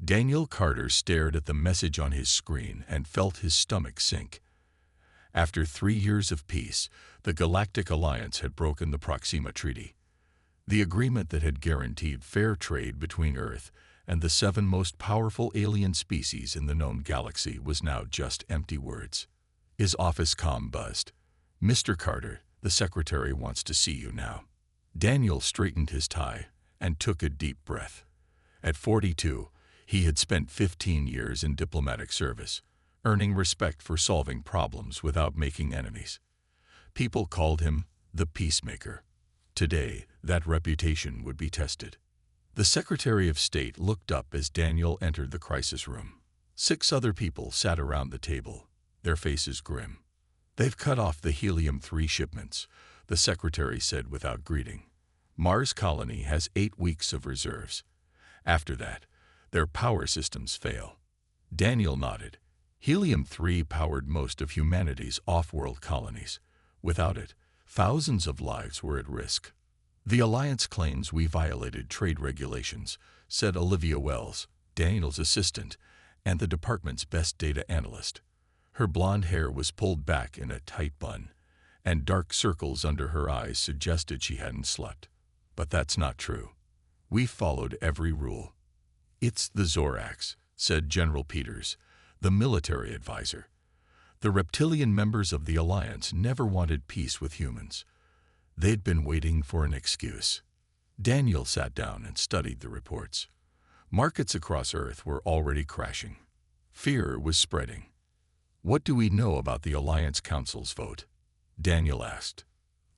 Daniel Carter stared at the message on his screen and felt his stomach sink. After 3 years of peace, the Galactic Alliance had broken the Proxima Treaty. The agreement that had guaranteed fair trade between Earth and the 7 most powerful alien species in the known galaxy was now just empty words. His office comm buzzed. "Mr. Carter, the secretary wants to see you now." Daniel straightened his tie and took a deep breath. At 42, he had spent 15 years in diplomatic service, earning respect for solving problems without making enemies. People called him the peacemaker. Today, that reputation would be tested. The Secretary of State looked up as Daniel entered the crisis room. 6 other people sat around the table, their faces grim. "They've cut off the helium-3 shipments," the secretary said without greeting. "Mars colony has 8 weeks of reserves. After that, their power systems fail." Daniel nodded. Helium-3 powered most of humanity's off-world colonies. Without it, thousands of lives were at risk. "The Alliance claims we violated trade regulations," said Olivia Wells, Daniel's assistant and the department's best data analyst. Her blonde hair was pulled back in a tight bun, and dark circles under her eyes suggested she hadn't slept. "But that's not true. We followed every rule." "It's the Zorax," said General Peters, the military advisor. "The reptilian members of the Alliance never wanted peace with humans. They'd been waiting for an excuse." Daniel sat down and studied the reports. Markets across Earth were already crashing. Fear was spreading. "What do we know about the Alliance Council's vote?" Daniel asked.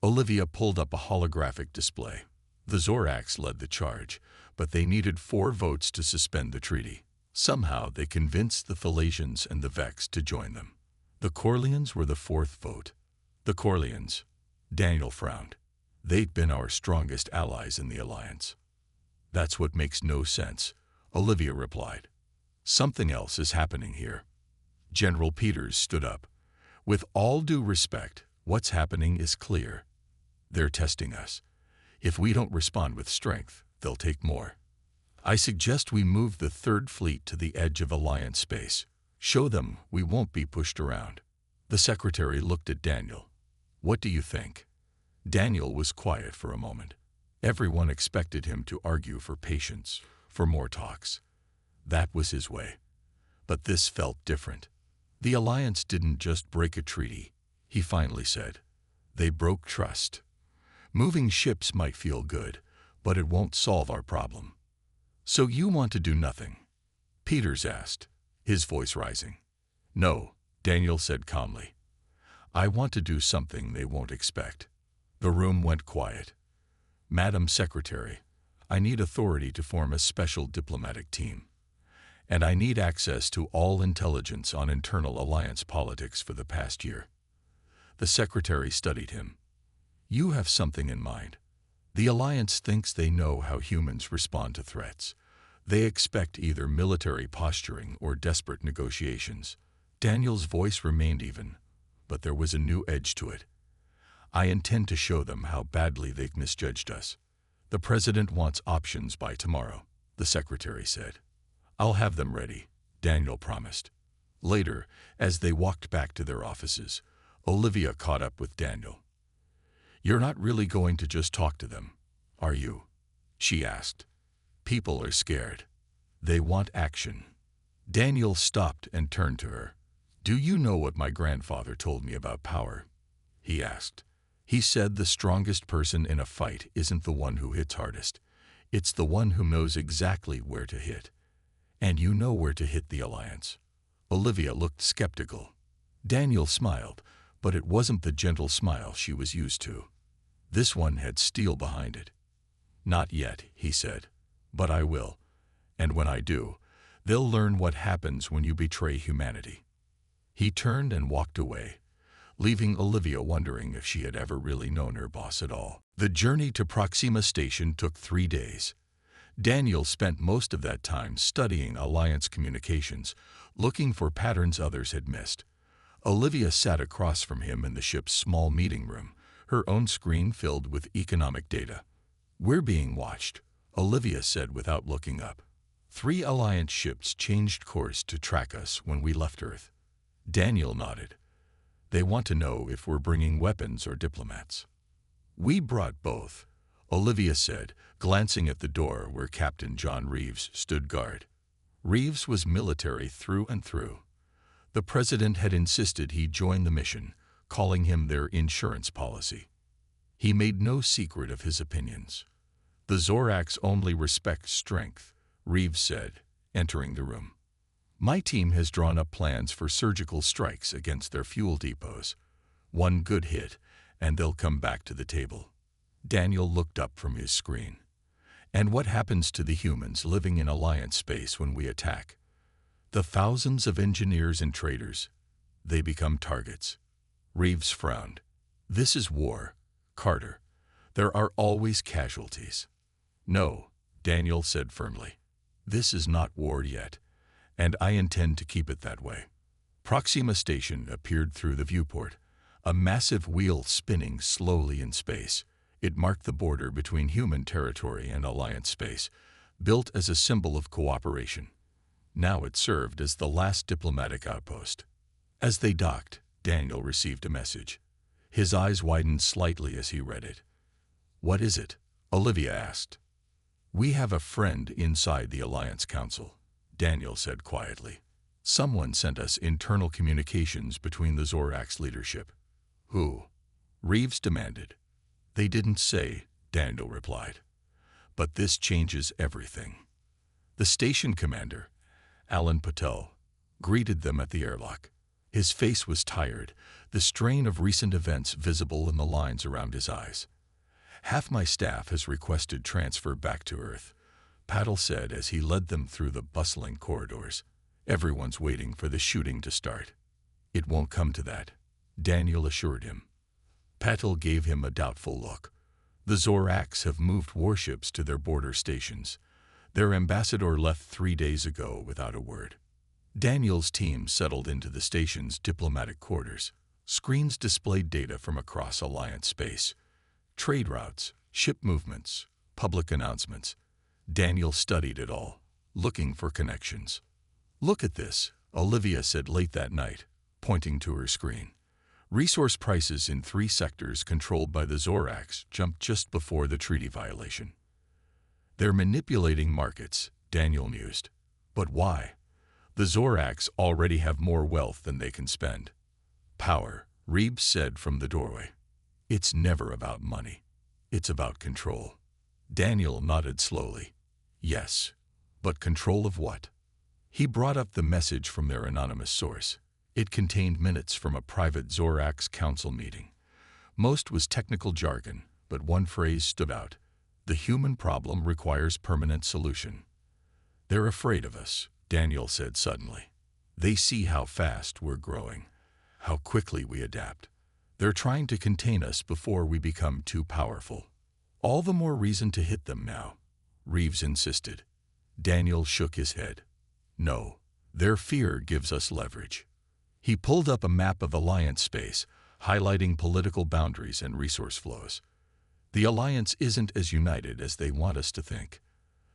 Olivia pulled up a holographic display. The Zorax led the charge, but they needed 4 votes to suspend the treaty. Somehow they convinced the Thalassians and the Vex to join them. The Corleans were the 4th vote. The Corleans. Daniel frowned. "They'd been our strongest allies in the Alliance." "That's what makes no sense," Olivia replied. "Something else is happening here." General Peters stood up. "With all due respect, what's happening is clear. They're testing us. If we don't respond with strength, they'll take more. I suggest we move the 3rd Fleet to the edge of Alliance space. Show them we won't be pushed around." The secretary looked at Daniel. "What do you think?" Daniel was quiet for a moment. Everyone expected him to argue for patience, for more talks. That was his way. But this felt different. "The Alliance didn't just break a treaty," he finally said. "They broke trust. Moving ships might feel good, but it won't solve our problem." "So you want to do nothing?" Peters asked, his voice rising. "No," Daniel said calmly. "I want to do something they won't expect." The room went quiet. "Madam Secretary, I need authority to form a special diplomatic team. And I need access to all intelligence on internal Alliance politics for the past year." The secretary studied him. "You have something in mind. The Alliance thinks they know how humans respond to threats. They expect either military posturing or desperate negotiations." Daniel's voice remained even, but there was a new edge to it. "I intend to show them how badly they've misjudged us. The President wants options by tomorrow," the secretary said. "I'll have them ready," Daniel promised. Later, as they walked back to their offices, Olivia caught up with Daniel. "You're not really going to just talk to them, are you?" she asked. "People are scared. They want action." Daniel stopped and turned to her. "Do you know what my grandfather told me about power?" he asked. "He said the strongest person in a fight isn't the one who hits hardest. It's the one who knows exactly where to hit. And you know where to hit the Alliance." Olivia looked skeptical. Daniel smiled, but it wasn't the gentle smile she was used to. This one had steel behind it. "Not yet," he said, "but I will. And when I do, they'll learn what happens when you betray humanity." He turned and walked away, leaving Olivia wondering if she had ever really known her boss at all. The journey to Proxima Station took 3 days. Daniel spent most of that time studying Alliance communications, looking for patterns others had missed. Olivia sat across from him in the ship's small meeting room, her own screen filled with economic data. "We're being watched," Olivia said without looking up. 3 Alliance ships changed course to track us when we left Earth. Daniel nodded. They want to know if we're bringing weapons or diplomats. We brought both, Olivia said, glancing at the door where Captain John Reeves stood guard. Reeves was military through and through. The president had insisted he join the mission, calling him their insurance policy. He made no secret of his opinions. The Zorax only respect strength, Reeves said, entering the room. My team has drawn up plans for surgical strikes against their fuel depots. One good hit, and they'll come back to the table. Daniel looked up from his screen. And what happens to the humans living in Alliance space when we attack? The thousands of engineers and traders. They become targets. Reeves frowned. This is war, Carter. There are always casualties. No, Daniel said firmly. This is not war yet, and I intend to keep it that way. Proxima Station appeared through the viewport, a massive wheel spinning slowly in space. It marked the border between human territory and Alliance space, built as a symbol of cooperation. Now it served as the last diplomatic outpost. As they docked, Daniel received a message. His eyes widened slightly as he read it. What is it? Olivia asked. We have a friend inside the Alliance Council, Daniel said quietly. Someone sent us internal communications between the Zorax leadership. Who? Reeves demanded. They didn't say, Daniel replied. But this changes everything. The station commander, Alan Patel, greeted them at the airlock. His face was tired, the strain of recent events visible in the lines around his eyes. Half my staff has requested transfer back to Earth, Patel said as he led them through the bustling corridors. Everyone's waiting for the shooting to start. It won't come to that, Daniel assured him. Patel gave him a doubtful look. The Zorax have moved warships to their border stations. Their ambassador left 3 days ago without a word. Daniel's team settled into the station's diplomatic quarters. Screens displayed data from across Alliance space. Trade routes, ship movements, public announcements. Daniel studied it all, looking for connections. Look at this, Olivia said late that night, pointing to her screen. Resource prices in 3 sectors controlled by the Zorax jumped just before the treaty violation. They're manipulating markets, Daniel mused. But why? The Zorax already have more wealth than they can spend. Power, Reeves said from the doorway. It's never about money. It's about control. Daniel nodded slowly. Yes, but control of what? He brought up the message from their anonymous source. It contained minutes from a private Zorax council meeting. Most was technical jargon, but one phrase stood out. The human problem requires permanent solution. They're afraid of us, Daniel said suddenly. They see how fast we're growing, how quickly we adapt. They're trying to contain us before we become too powerful. All the more reason to hit them now, Reeves insisted. Daniel shook his head. No, their fear gives us leverage. He pulled up a map of Alliance space, highlighting political boundaries and resource flows. The Alliance isn't as united as they want us to think.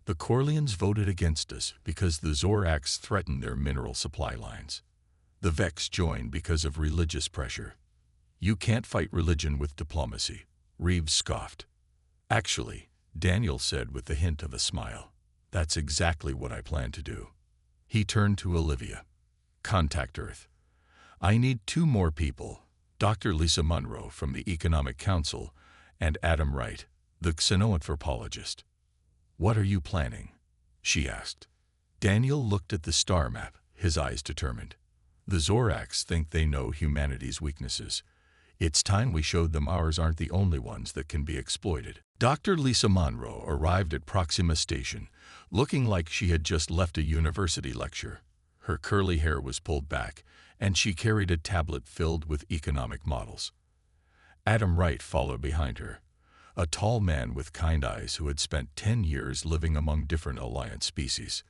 The Corleans voted against us because the Zorax threatened their mineral supply lines. The Vex joined because of religious pressure. You can't fight religion with diplomacy, Reeves scoffed. Actually, Daniel said with the hint of a smile, that's exactly what I plan to do. He turned to Olivia. Contact Earth. I need 2 more people, Dr. Lisa Munro from the Economic Council and Adam Wright, the xenoanthropologist. What are you planning? She asked. Daniel looked at the star map, his eyes determined. The Zorax think they know humanity's weaknesses. It's time we showed them ours aren't the only ones that can be exploited. Dr. Lisa Monroe arrived at Proxima Station, looking like she had just left a university lecture. Her curly hair was pulled back, and she carried a tablet filled with economic models. Adam Wright followed behind her, a tall man with kind eyes who had spent 10 years living among different Alliance species.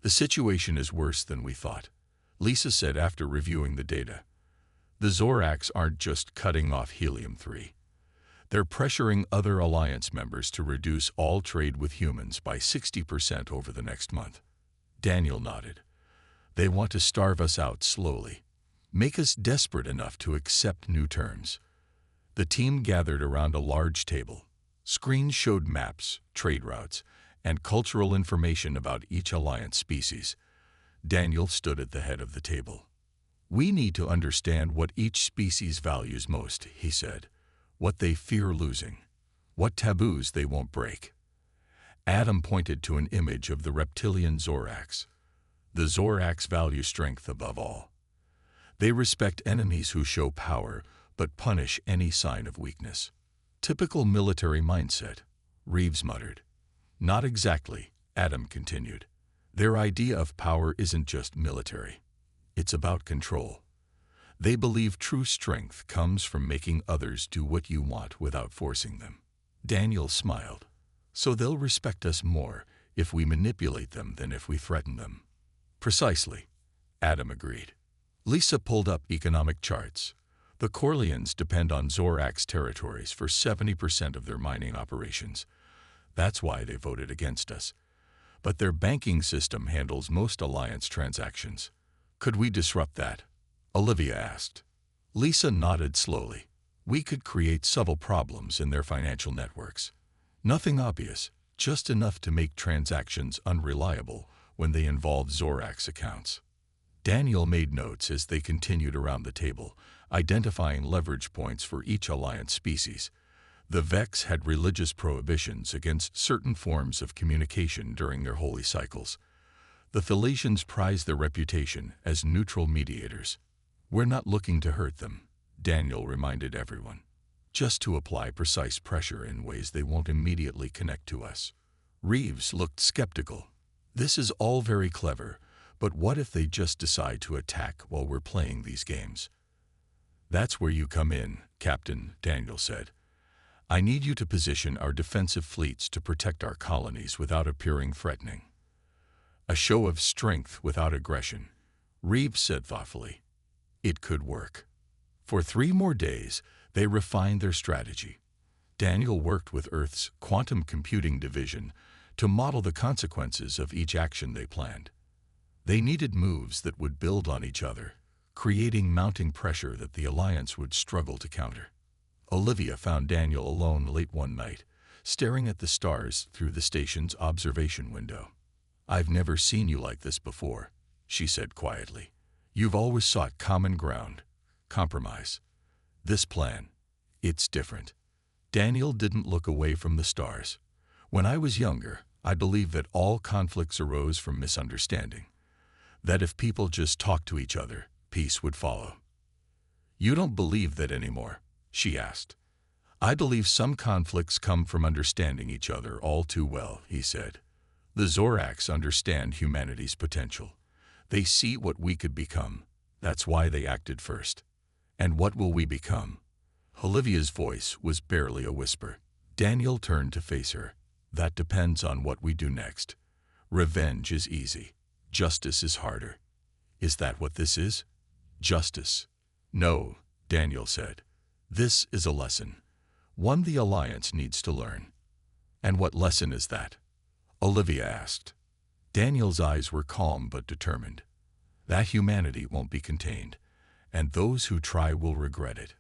The situation is worse than we thought, Lisa said after reviewing the data. The Zorax aren't just cutting off helium-3. They're pressuring other Alliance members to reduce all trade with humans by 60% over the next month. Daniel nodded. They want to starve us out slowly, make us desperate enough to accept new terms. The team gathered around a large table. Screens showed maps, trade routes, and cultural information about each Alliance species. Daniel stood at the head of the table. We need to understand what each species values most, he said, what they fear losing, what taboos they won't break. Adam pointed to an image of the reptilian Zorax. The Zorax value strength above all. They respect enemies who show power, but punish any sign of weakness. Typical military mindset, Reeves muttered. Not exactly, Adam continued. Their idea of power isn't just military. It's about control. They believe true strength comes from making others do what you want without forcing them. Daniel smiled. So they'll respect us more if we manipulate them than if we threaten them. Precisely, Adam agreed. Lisa pulled up economic charts. The Corleans depend on Zorax territories for 70% of their mining operations. That's why they voted against us. But their banking system handles most Alliance transactions. Could we disrupt that? Olivia asked. Lisa nodded slowly. We could create subtle problems in their financial networks. Nothing obvious, just enough to make transactions unreliable when they involve Zorax accounts. Daniel made notes as they continued around the table, identifying leverage points for each Alliance species. The Vex had religious prohibitions against certain forms of communication during their holy cycles. The Thalassians prized their reputation as neutral mediators. We're not looking to hurt them, Daniel reminded everyone, just to apply precise pressure in ways they won't immediately connect to us. Reeves looked skeptical. This is all very clever, but what if they just decide to attack while we're playing these games? That's where you come in, Captain, Daniel said. I need you to position our defensive fleets to protect our colonies without appearing threatening. A show of strength without aggression, Reeves said thoughtfully. It could work. For 3 more days, they refined their strategy. Daniel worked with Earth's quantum computing division to model the consequences of each action they planned. They needed moves that would build on each other, creating mounting pressure that the Alliance would struggle to counter. Olivia found Daniel alone late one night, staring at the stars through the station's observation window. I've never seen you like this before, she said quietly. You've always sought common ground, compromise. This plan, it's different. Daniel didn't look away from the stars. When I was younger, I believed that all conflicts arose from misunderstanding. That if people just talked to each other, peace would follow. You don't believe that anymore, she asked. I believe some conflicts come from understanding each other all too well, he said. The Zorax understand humanity's potential. They see what we could become. That's why they acted first. And what will we become? Olivia's voice was barely a whisper. Daniel turned to face her. That depends on what we do next. Revenge is easy. Justice is harder. Is that what this is? Justice. No, Daniel said. This is a lesson. One the Alliance needs to learn. And what lesson is that? Olivia asked. Daniel's eyes were calm but determined. That humanity won't be contained, and those who try will regret it.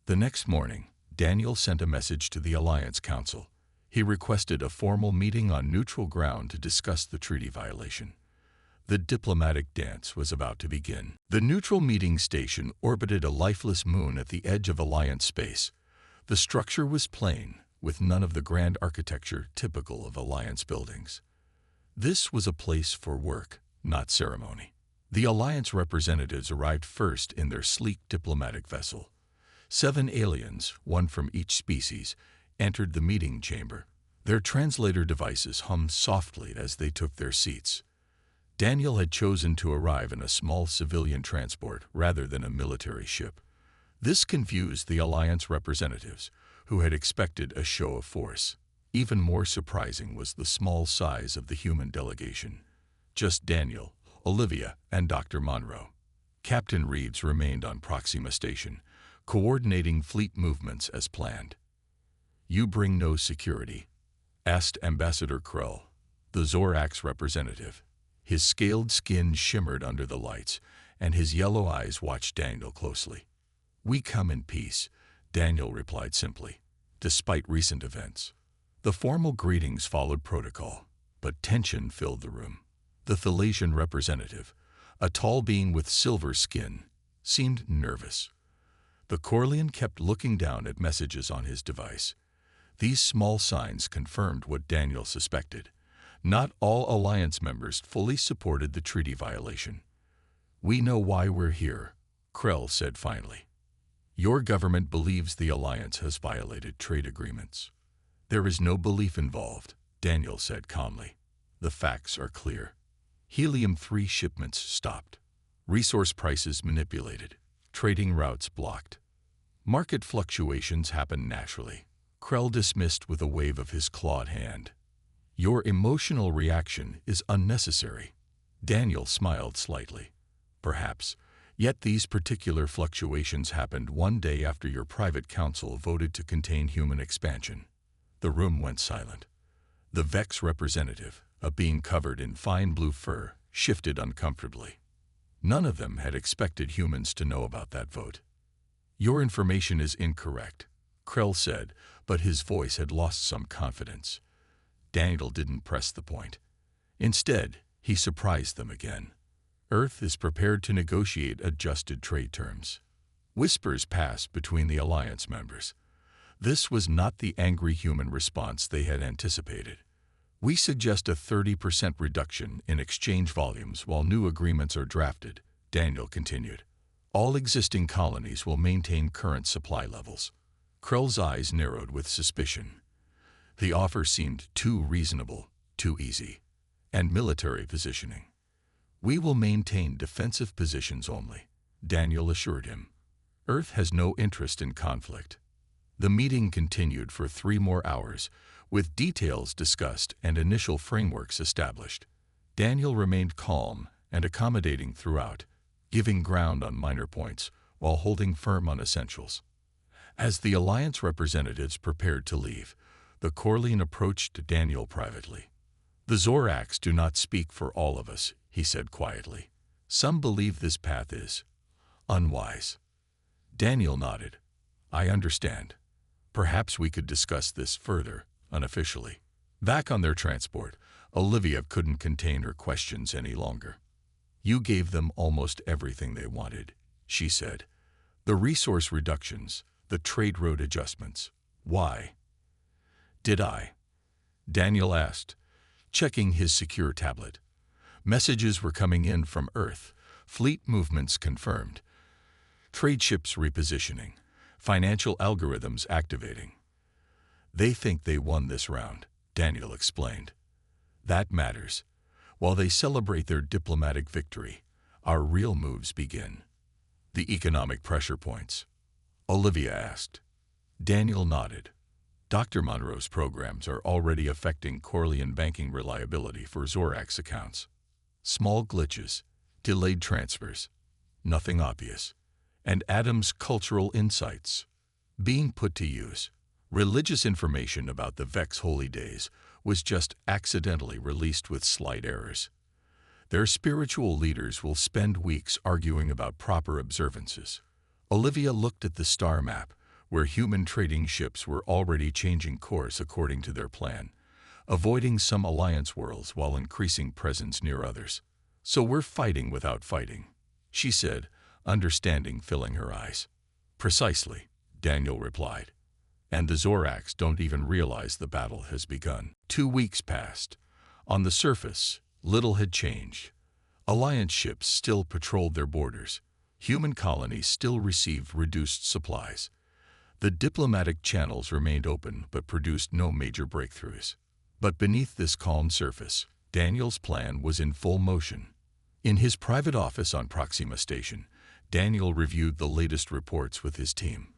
The next morning, Daniel sent a message to the Alliance Council. He requested a formal meeting on neutral ground to discuss the treaty violation. The diplomatic dance was about to begin. The neutral meeting station orbited a lifeless moon at the edge of Alliance space. The structure was plain, with none of the grand architecture typical of Alliance buildings. This was a place for work, not ceremony. The Alliance representatives arrived first in their sleek diplomatic vessel. 7 aliens, 1 from each species, entered the meeting chamber. Their translator devices hummed softly as they took their seats. Daniel had chosen to arrive in a small civilian transport rather than a military ship. This confused the Alliance representatives, who had expected a show of force. Even more surprising was the small size of the human delegation. Just Daniel, Olivia, and Dr. Monroe. Captain Reeves remained on Proxima Station, coordinating fleet movements as planned. "You bring no security?" asked Ambassador Krell, the Zorax representative. His scaled skin shimmered under the lights, and his yellow eyes watched Daniel closely. "We come in peace," Daniel replied simply, despite recent events. The formal greetings followed protocol, but tension filled the room. The Thalasian representative, a tall being with silver skin, seemed nervous. The Corlean kept looking down at messages on his device. These small signs confirmed what Daniel suspected. Not all Alliance members fully supported the treaty violation. "We know why we're here," Krell said finally. "Your government believes the Alliance has violated trade agreements." "There is no belief involved," Daniel said calmly. "The facts are clear. Helium-3 shipments stopped. Resource prices manipulated. Trading routes blocked. Market fluctuations happen naturally," Krell dismissed with a wave of his clawed hand. "Your emotional reaction is unnecessary." Daniel smiled slightly. "Perhaps, yet these particular fluctuations happened one day after your private council voted to contain human expansion." The room went silent. The Vex representative, a being covered in fine blue fur, shifted uncomfortably. None of them had expected humans to know about that vote. "Your information is incorrect," Krell said, but his voice had lost some confidence. Daniel didn't press the point. Instead, he surprised them again. "Earth is prepared to negotiate adjusted trade terms." Whispers passed between the Alliance members. This was not the angry human response they had anticipated. "We suggest a 30% reduction in exchange volumes while new agreements are drafted," Daniel continued. "All existing colonies will maintain current supply levels." Krell's eyes narrowed with suspicion. The offer seemed too reasonable, too easy. "And military positioning. We will maintain defensive positions only," Daniel assured him. "Earth has no interest in conflict." The meeting continued for 3 more hours, with details discussed and initial frameworks established. Daniel remained calm and accommodating throughout, giving ground on minor points while holding firm on essentials. As the Alliance representatives prepared to leave, the Corlean approached Daniel privately. "The Zorax do not speak for all of us," he said quietly. "Some believe this path is unwise." Daniel nodded. "I understand. Perhaps we could discuss this further, unofficially." Back on their transport, Olivia couldn't contain her questions any longer. "You gave them almost everything they wanted," she said. "The resource reductions, the trade road adjustments. Why?" "Did I?" Daniel asked, checking his secure tablet. Messages were coming in from Earth, fleet movements confirmed, trade ships repositioning, financial algorithms activating. "They think they won this round," Daniel explained. "That matters. While they celebrate their diplomatic victory, our real moves begin." "The economic pressure points?" Olivia asked. Daniel nodded. "Dr. Monroe's programs are already affecting Corlean banking reliability for Zorax accounts. Small glitches, delayed transfers, nothing obvious. And Adam's cultural insights being put to use. Religious information about the Vex holy days was just accidentally released with slight errors. Their spiritual leaders will spend weeks arguing about proper observances." Olivia looked at the star map, where human trading ships were already changing course according to their plan, avoiding some Alliance worlds while increasing presence near others. "So we're fighting without fighting," she said, understanding filling her eyes. "Precisely," Daniel replied. "And the Zorax don't even realize the battle has begun." 2 weeks passed. On the surface, little had changed. Alliance ships still patrolled their borders. Human colonies still received reduced supplies. The diplomatic channels remained open but produced no major breakthroughs. But beneath this calm surface, Daniel's plan was in full motion. In his private office on Proxima Station, Daniel reviewed the latest reports with his team.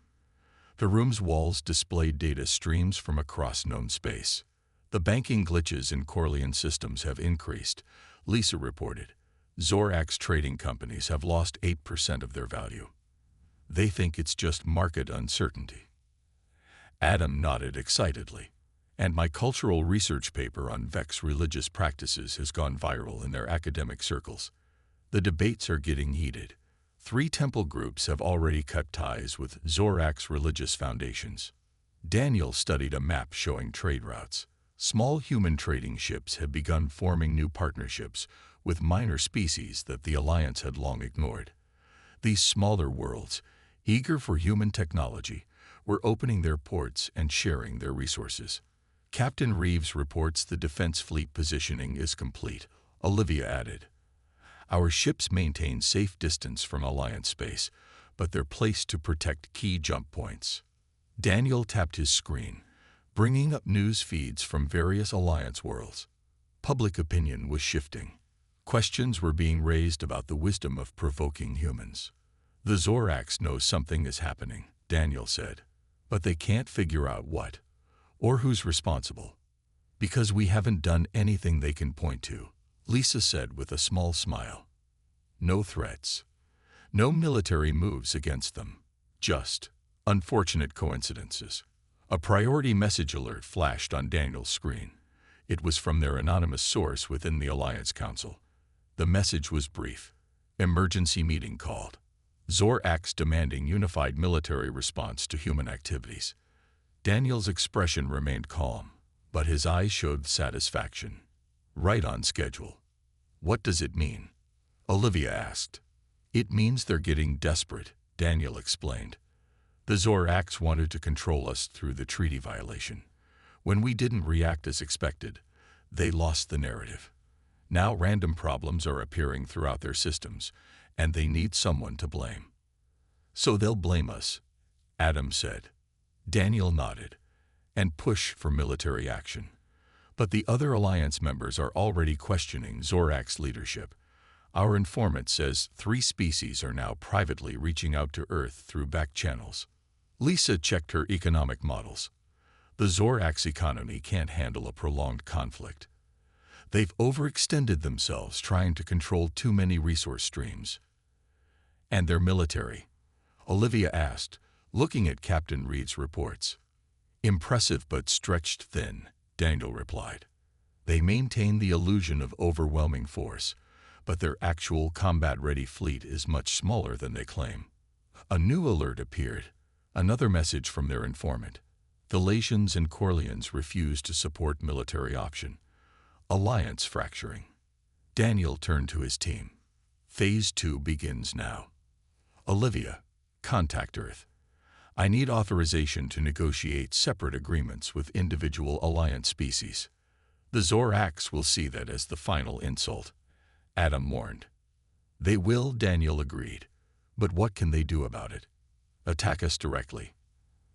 The room's walls displayed data streams from across known space. "The banking glitches in Corlean systems have increased," Lisa reported. "Zorax trading companies have lost 8% of their value. They think it's just market uncertainty." Adam nodded excitedly. And my cultural research paper on Vex religious practices has gone viral in their academic circles. The debates are getting heated. 3 temple groups have already cut ties with Zorak's religious foundations. Daniel studied a map showing trade routes. Small human trading ships have begun forming new partnerships with minor species that the Alliance had long ignored. These smaller worlds, eager for human technology, were opening their ports and sharing their resources. Captain Reeves reports the defense fleet positioning is complete, Olivia added. Our ships maintain safe distance from Alliance space, but they're placed to protect key jump points. Daniel tapped his screen, bringing up news feeds from various Alliance worlds. Public opinion was shifting. Questions were being raised about the wisdom of provoking humans. The Zoraks know something is happening, Daniel said, but they can't figure out what, or who's responsible. Because we haven't done anything they can point to, Lisa said with a small smile. No threats. No military moves against them. Just unfortunate coincidences. A priority message alert flashed on Daniel's screen. It was from their anonymous source within the Alliance Council. The message was brief. Emergency meeting called. Zoraks demanding unified military response to human activities. Daniel's expression remained calm, but his eyes showed satisfaction. Right on schedule. What does it mean? Olivia asked. It means they're getting desperate, Daniel explained. The Zoraks wanted to control us through the treaty violation. When we didn't react as expected, they lost the narrative. Now random problems are appearing throughout their systems, and they need someone to blame. So they'll blame us, Adam said. Daniel nodded, and push for military action. But the other Alliance members are already questioning Zorak's leadership. Our informant says 3 species are now privately reaching out to Earth through back channels. Lisa checked her economic models. The Zorak's economy can't handle a prolonged conflict. They've overextended themselves trying to control too many resource streams. And their military? Olivia asked, looking at Captain Reed's reports. Impressive but stretched thin, Daniel replied. They maintain the illusion of overwhelming force, but their actual combat-ready fleet is much smaller than they claim. A new alert appeared, another message from their informant. Thalassians and Corleans refuse to support military option. Alliance fracturing. Daniel turned to his team. Phase 2 begins now. Olivia, contact Earth. I need authorization to negotiate separate agreements with individual Alliance species. The Zoraks will see that as the final insult, Adam warned. They will, Daniel agreed. But what can they do about it? Attack us directly.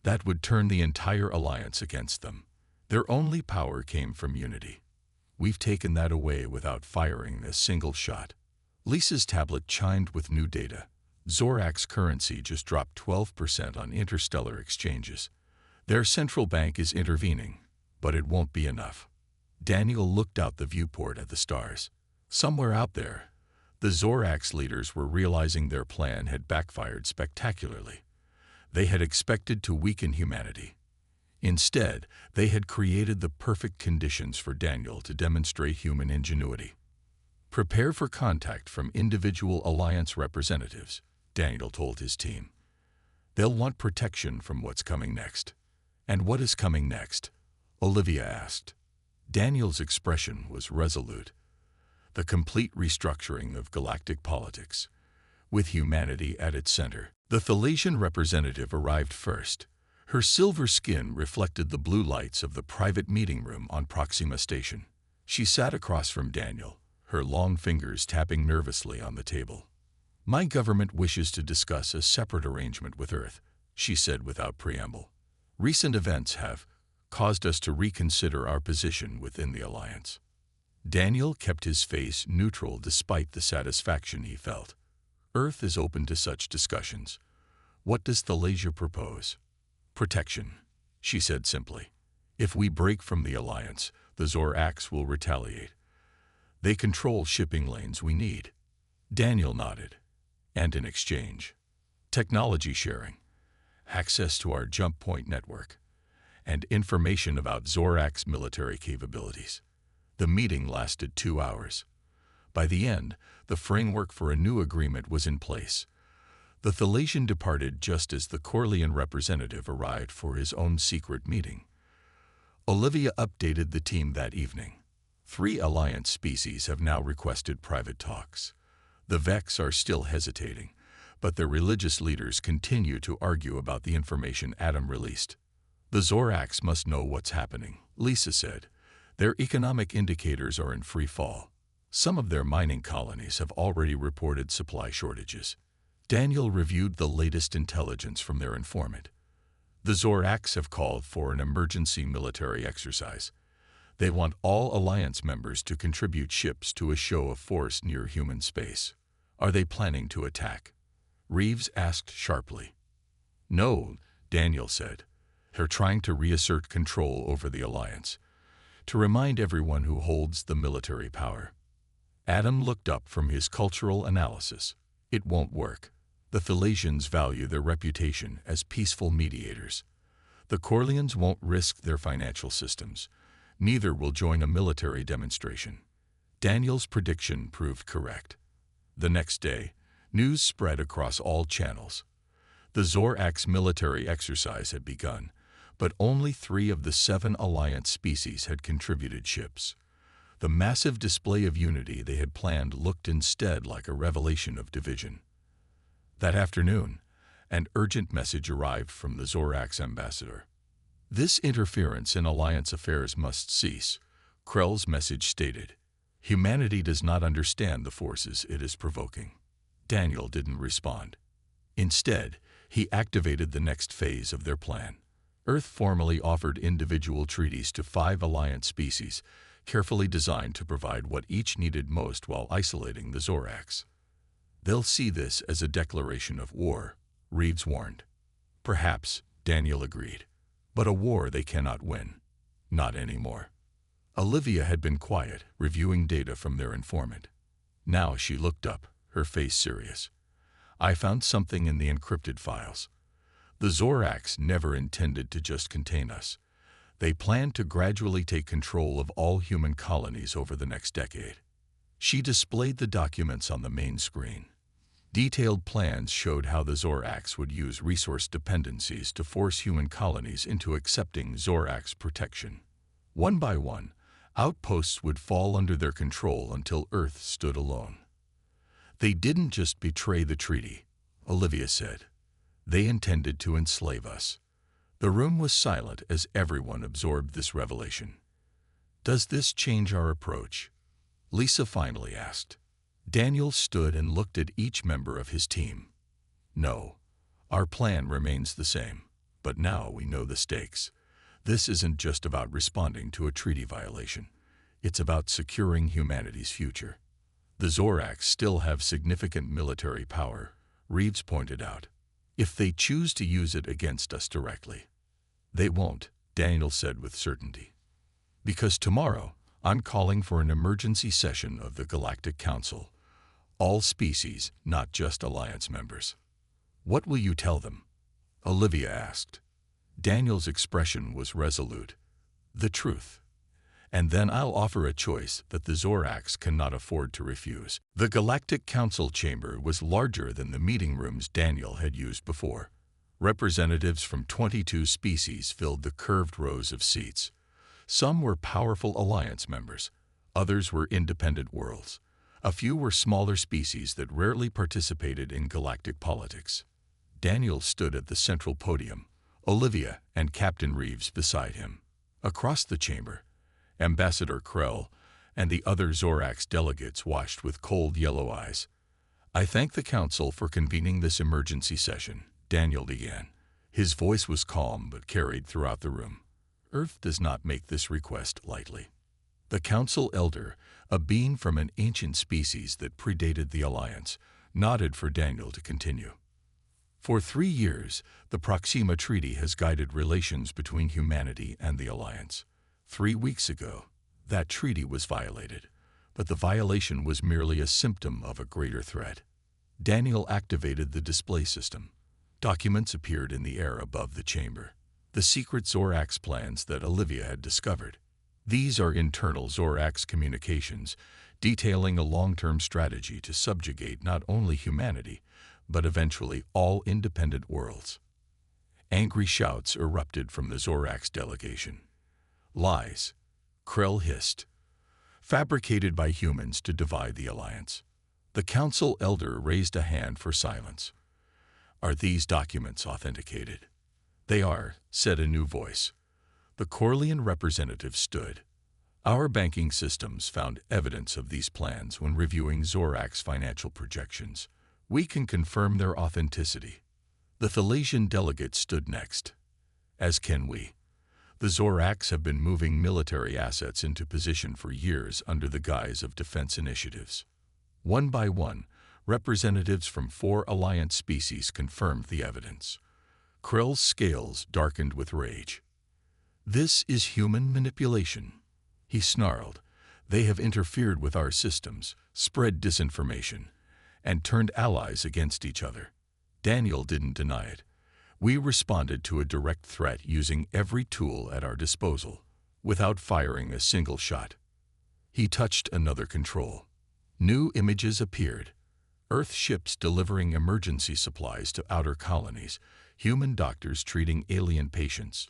That would turn the entire Alliance against them. Their only power came from unity. We've taken that away without firing a single shot. Lisa's tablet chimed with new data. Zorak's currency just dropped 12% on interstellar exchanges. Their central bank is intervening, but it won't be enough. Daniel looked out the viewport at the stars. Somewhere out there, the Zorak's leaders were realizing their plan had backfired spectacularly. They had expected to weaken humanity. Instead, they had created the perfect conditions for Daniel to demonstrate human ingenuity. Prepare for contact from individual Alliance representatives, Daniel told his team. They'll want protection from what's coming next. And what is coming next? Olivia asked. Daniel's expression was resolute. The complete restructuring of galactic politics, with humanity at its center. The Thalassian representative arrived first. Her silver skin reflected the blue lights of the private meeting room on Proxima Station. She sat across from Daniel, her long fingers tapping nervously on the table. My government wishes to discuss a separate arrangement with Earth, she said without preamble. Recent events have caused us to reconsider our position within the Alliance. Daniel kept his face neutral despite the satisfaction he felt. Earth is open to such discussions. What does Thalassia propose? Protection, she said simply. If we break from the Alliance, the Zoraks will retaliate. They control shipping lanes we need. Daniel nodded. And in exchange, technology sharing, access to our jump point network. and information about Zorak's military capabilities. The meeting lasted 2 hours. By the end, the framework for a new agreement was in place. The Thalasian departed just as the Corlean representative arrived for his own secret meeting. Olivia updated the team that evening. 3 Alliance species have now requested private talks. The Vex are still hesitating, but their religious leaders continue to argue about the information Adam released. The Zorax must know what's happening, Lisa said. Their economic indicators are in free fall. Some of their mining colonies have already reported supply shortages. Daniel reviewed the latest intelligence from their informant. The Zorax have called for an emergency military exercise. They want all Alliance members to contribute ships to a show of force near human space. Are they planning to attack? Reeves asked sharply. No, Daniel said. They're trying to reassert control over the Alliance, to remind everyone who holds the military power. Adam looked up from his cultural analysis. It won't work. The Thalasians value their reputation as peaceful mediators. The Corleans won't risk their financial systems. Neither will join a military demonstration. Daniel's prediction proved correct. The next day, news spread across all channels. The Zorax military exercise had begun, but only 3 of the 7 Alliance species had contributed ships. The massive display of unity they had planned looked instead like a revelation of division. That afternoon, an urgent message arrived from the Zorax ambassador. This interference in Alliance affairs must cease, Krell's message stated. Humanity does not understand the forces it is provoking. Daniel didn't respond. Instead, he activated the next phase of their plan. Earth formally offered individual treaties to 5 Alliance species, carefully designed to provide what each needed most while isolating the Zorax. They'll see this as a declaration of war, Reeves warned. Perhaps, Daniel agreed. But a war they cannot win. Not anymore. Olivia had been quiet, reviewing data from their informant. Now she looked up, her face serious. I found something in the encrypted files. The Zorax never intended to just contain us. They planned to gradually take control of all human colonies over the next decade. She displayed the documents on the main screen. Detailed plans showed how the Zorax would use resource dependencies to force human colonies into accepting Zorax protection. One by one, outposts would fall under their control until Earth stood alone. They didn't just betray the treaty, Olivia said. They intended to enslave us. The room was silent as everyone absorbed this revelation. Does this change our approach? Lisa finally asked. Daniel stood and looked at each member of his team. No, our plan remains the same, but now we know the stakes. This isn't just about responding to a treaty violation. It's about securing humanity's future. The Zorax still have significant military power, Reeves pointed out, if they choose to use it against us directly. They won't, Daniel said with certainty. Because tomorrow, I'm calling for an emergency session of the Galactic Council. All species, not just Alliance members. What will you tell them? Olivia asked. Daniel's expression was resolute. The truth. And then I'll offer a choice that the Zorax cannot afford to refuse. The Galactic Council chamber was larger than the meeting rooms Daniel had used before. Representatives from 22 species filled the curved rows of seats. Some were powerful Alliance members. Others were independent worlds. A few were smaller species that rarely participated in galactic politics. Daniel stood at the central podium, Olivia and Captain Reeves beside him. Across the chamber, Ambassador Krell and the other Zorax delegates watched with cold yellow eyes. I thank the Council for convening this emergency session, Daniel began. His voice was calm but carried throughout the room. Earth does not make this request lightly. The Council Elder, a being from an ancient species that predated the Alliance, nodded for Daniel to continue. For 3 years, the Proxima Treaty has guided relations between humanity and the Alliance. 3 weeks ago, that treaty was violated, but the violation was merely a symptom of a greater threat. Daniel activated the display system. Documents appeared in the air above the chamber. the secret Zorax plans that Olivia had discovered. These are internal Zorax communications, detailing a long-term strategy to subjugate not only humanity, but eventually all independent worlds. Angry shouts erupted from the Zorax delegation. Lies, Krell hissed, fabricated by humans to divide the Alliance. The Council Elder raised a hand for silence. Are these documents authenticated? They are, said a new voice. The Corlean representative stood. Our banking systems found evidence of these plans when reviewing Zorax financial projections. We can confirm their authenticity. The Thalasian delegate stood next. As can we. The Zorax have been moving military assets into position for years under the guise of defense initiatives. One by one, representatives from 4 Alliance species confirmed the evidence. Krell's scales darkened with rage. This is human manipulation, he snarled. They have interfered with our systems, spread disinformation, and turned allies against each other. Daniel didn't deny it. We responded to a direct threat using every tool at our disposal, without firing a single shot. He touched another control. New images appeared. Earth ships delivering emergency supplies to outer colonies, human doctors treating alien patients,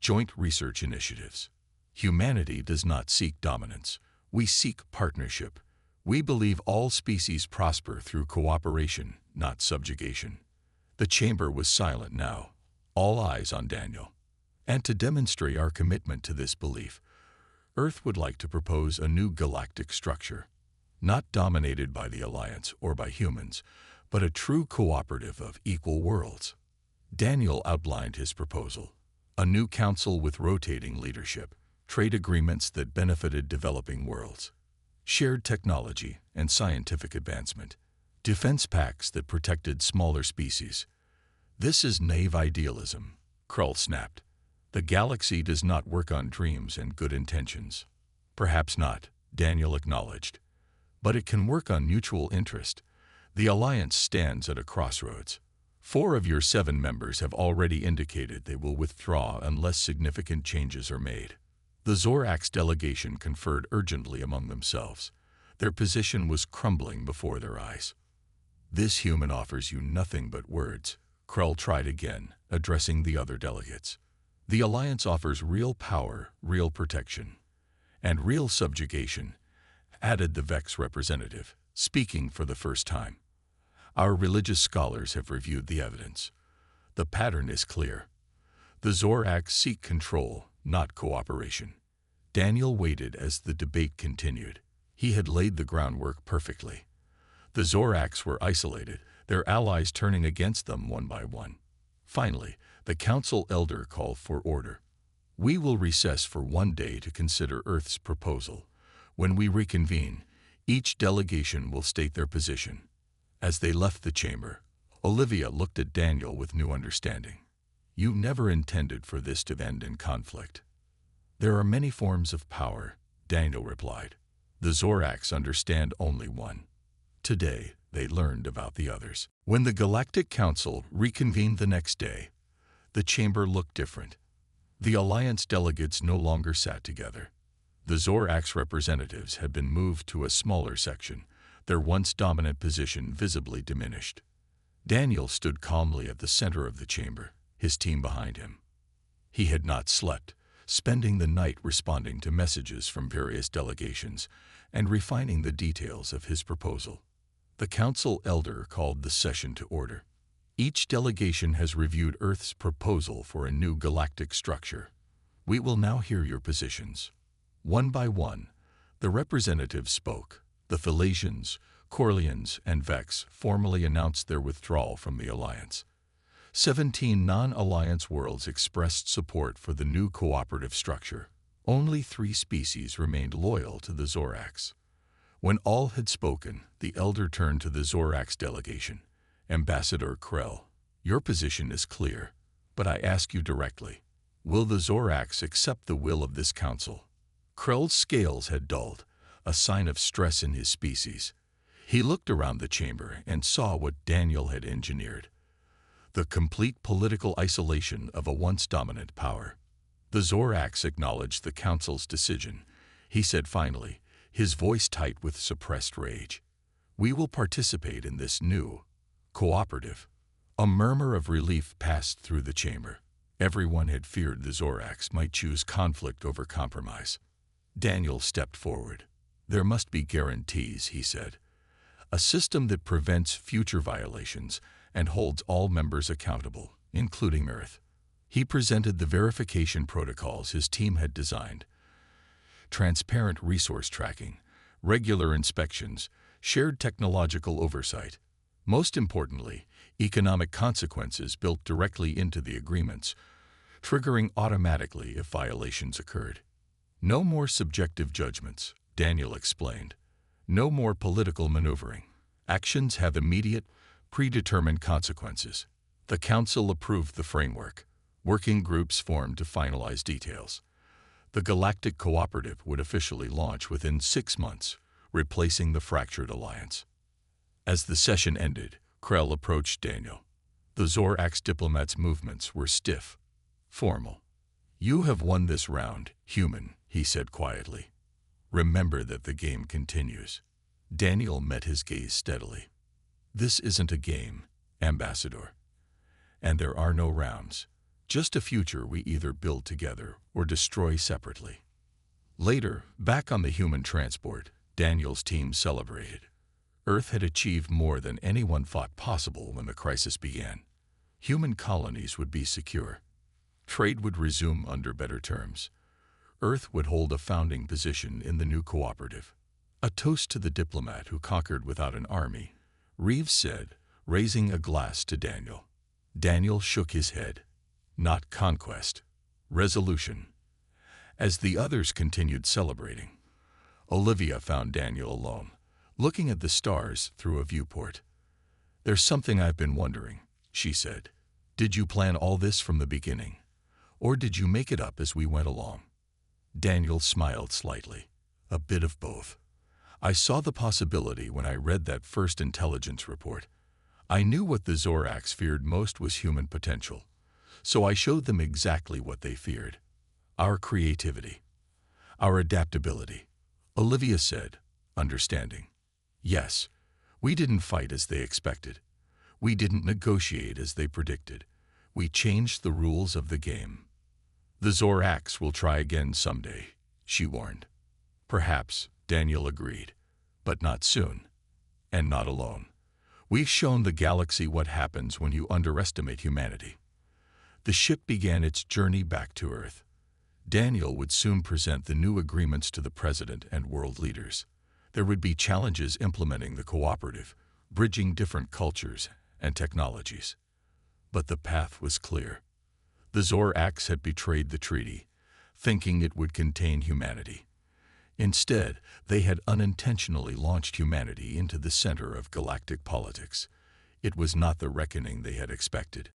joint research initiatives. Humanity does not seek dominance. We seek partnership. We believe all species prosper through cooperation, not subjugation. The chamber was silent now, all eyes on Daniel. And to demonstrate our commitment to this belief, Earth would like to propose a new galactic structure, not dominated by the Alliance or by humans, but a true cooperative of equal worlds. Daniel outlined his proposal: a new council with rotating leadership, trade agreements that benefited developing worlds, shared technology and scientific advancement, defense pacts that protected smaller species. This is naive idealism, Krell snapped. The galaxy does not work on dreams and good intentions. Perhaps not, Daniel acknowledged. But it can work on mutual interest. The Alliance stands at a crossroads. 4 of your 7 members have already indicated they will withdraw unless significant changes are made. The Zorax delegation conferred urgently among themselves. Their position was crumbling before their eyes. This human offers you nothing but words, Krell tried again, addressing the other delegates. The Alliance offers real power, real protection, and real subjugation, added the Vex representative, speaking for the first time. Our religious scholars have reviewed the evidence. The pattern is clear. The Zorax seek control, not cooperation. Daniel waited as the debate continued. He had laid the groundwork perfectly. The Zorax were isolated, their allies turning against them one by one. Finally, the Council Elder called for order. We will recess for 1 day to consider Earth's proposal. When we reconvene, each delegation will state their position. As they left the chamber, Olivia looked at Daniel with new understanding. You never intended for this to end in conflict. There are many forms of power, Daniel replied. The Zorax understand only one. Today, they learned about the others. When the Galactic Council reconvened the next day, the chamber looked different. The Alliance delegates no longer sat together. The Zorax representatives had been moved to a smaller section, their once dominant position visibly diminished. Daniel stood calmly at the center of the chamber, his team behind him. He had not slept, spending the night responding to messages from various delegations and refining the details of his proposal. The Council Elder called the session to order. Each delegation has reviewed Earth's proposal for a new galactic structure. We will now hear your positions. One by one, the representatives spoke. The Thalasians, Corleans, and Vex formally announced their withdrawal from the Alliance. 17 non-Alliance worlds expressed support for the new cooperative structure. Only 3 species remained loyal to the Zorax. When all had spoken, the Elder turned to the Zorax delegation. Ambassador Krell, your position is clear, but I ask you directly, will the Zorax accept the will of this council? Krell's scales had dulled, a sign of stress in his species. He looked around the chamber and saw what Daniel had engineered. the complete political isolation of a once dominant power. The Zorax acknowledged the Council's decision. He said finally, his voice tight with suppressed rage. We will participate in this new cooperative. A murmur of relief passed through the chamber. Everyone had feared the Zorax might choose conflict over compromise. Daniel stepped forward. There must be guarantees, he said. A system that prevents future violations and holds all members accountable, including Earth. He presented the verification protocols his team had designed. Transparent resource tracking, regular inspections, shared technological oversight. Most importantly, economic consequences built directly into the agreements, triggering automatically if violations occurred. No more subjective judgments, Daniel explained. No more political maneuvering. Actions have immediate, predetermined consequences. The Council approved the framework. Working groups formed to finalize details. The Galactic Cooperative would officially launch within 6 months, replacing the fractured alliance. As the session ended, Krell approached Daniel. The Zorax diplomat's movements were stiff, formal. You have won this round, human, he said quietly. Remember that the game continues. Daniel met his gaze steadily. This isn't a game, Ambassador. And there are no rounds. Just a future we either build together or destroy separately. Later, back on the human transport, Daniel's team celebrated. Earth had achieved more than anyone thought possible when the crisis began. Human colonies would be secure. Trade would resume under better terms. Earth would hold a founding position in the new cooperative. A toast to the diplomat who conquered without an army, Reeves said, raising a glass to Daniel. Daniel shook his head. Not conquest. Resolution. As the others continued celebrating, Olivia found Daniel alone, looking at the stars through a viewport. There's something I've been wondering, she said. Did you plan all this from the beginning? Or did you make it up as we went along? Daniel smiled slightly. A bit of both. I saw the possibility when I read that first intelligence report. I knew what the Zorax feared most was human potential. So I showed them exactly what they feared. Our creativity. Our adaptability. Olivia said, understanding. Yes, we didn't fight as they expected. We didn't negotiate as they predicted. We changed the rules of the game. The Zorax will try again someday, she warned. Perhaps, Daniel agreed. But not soon. And not alone. We've shown the galaxy what happens when you underestimate humanity. The ship began its journey back to Earth. Daniel would soon present the new agreements to the President and world leaders. There would be challenges implementing the cooperative, bridging different cultures and technologies. But the path was clear. The Zorax had betrayed the treaty, thinking it would contain humanity. Instead, they had unintentionally launched humanity into the center of galactic politics. It was not the reckoning they had expected.